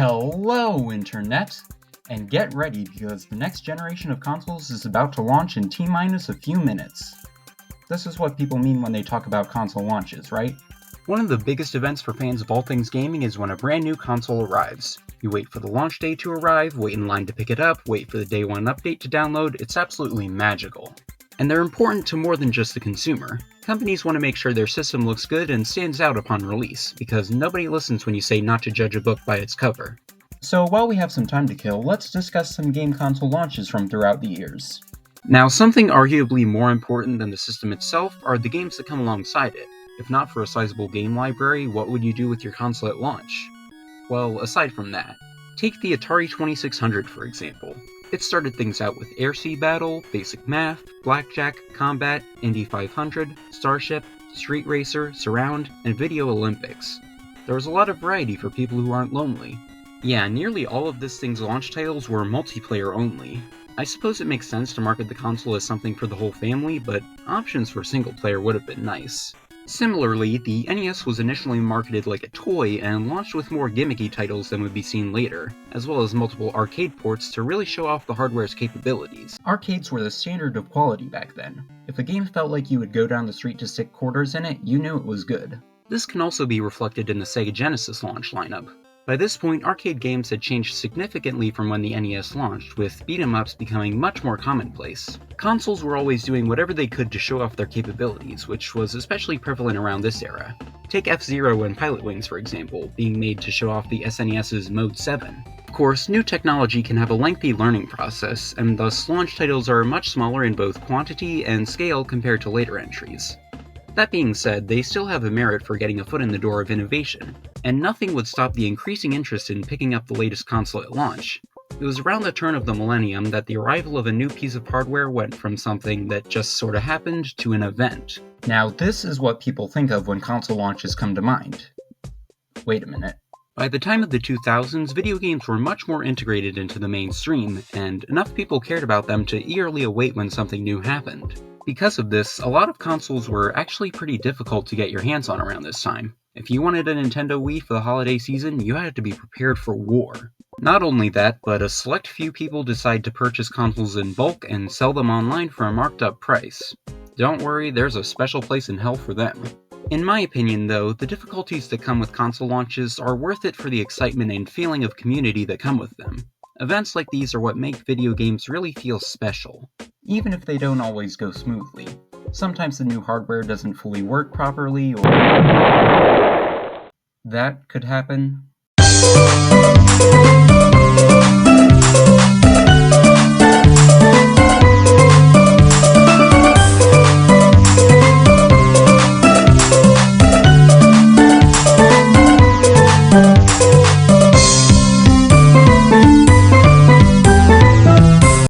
Hello, Internet! And get ready because the next generation of consoles is about to launch in T-minus a few minutes. This is what people mean when they talk about console launches, right? One of the biggest events for fans of all things gaming is when a brand new console arrives. You wait for the launch day to arrive, wait in line to pick it up, wait for the day one update to download. It's absolutely magical. And they're important to more than just the consumer. Companies want to make sure their system looks good and stands out upon release, because nobody listens when you say not to judge a book by its cover. So while we have some time to kill, let's discuss some game console launches from throughout the years. Now, something arguably more important than the system itself are the games that come alongside it. If not for a sizable game library, what would you do with your console at launch? Well, aside from that, take the Atari 2600 for example. It started things out with Air Sea Battle, Basic Math, Blackjack, Combat, Indy 500, Starship, Street Racer, Surround, and Video Olympics. There was a lot of variety for people who aren't lonely. Yeah, nearly all of this thing's launch titles were multiplayer only. I suppose it makes sense to market the console as something for the whole family, but options for single player would have been nice. Similarly, the NES was initially marketed like a toy and launched with more gimmicky titles than would be seen later, as well as multiple arcade ports to really show off the hardware's capabilities. Arcades were the standard of quality back then. If a game felt like you would go down the street to stick quarters in it, you knew it was good. This can also be reflected in the Sega Genesis launch lineup. By this point, arcade games had changed significantly from when the NES launched, with beat-em-ups becoming much more commonplace. Consoles were always doing whatever they could to show off their capabilities, which was especially prevalent around this era. Take F-Zero and Pilot Wings, for example, being made to show off the SNES's Mode 7. Of course, new technology can have a lengthy learning process, and thus launch titles are much smaller in both quantity and scale compared to later entries. That being said, they still have a merit for getting a foot in the door of innovation, and nothing would stop the increasing interest in picking up the latest console at launch. It was around the turn of the millennium that the arrival of a new piece of hardware went from something that just sorta happened to an event. Now, this is what people think of when console launches come to mind. Wait a minute. By the time of the 2000s, video games were much more integrated into the mainstream, and enough people cared about them to eagerly await when something new happened. Because of this, a lot of consoles were actually pretty difficult to get your hands on around this time. If you wanted a Nintendo Wii for the holiday season, you had to be prepared for war. Not only that, but a select few people decide to purchase consoles in bulk and sell them online for a marked up price. Don't worry, there's a special place in hell for them. In my opinion, though, the difficulties that come with console launches are worth it for the excitement and feeling of community that come with them. Events like these are what make video games really feel special, even if they don't always go smoothly. Sometimes the new hardware doesn't fully work properly, or that could happen.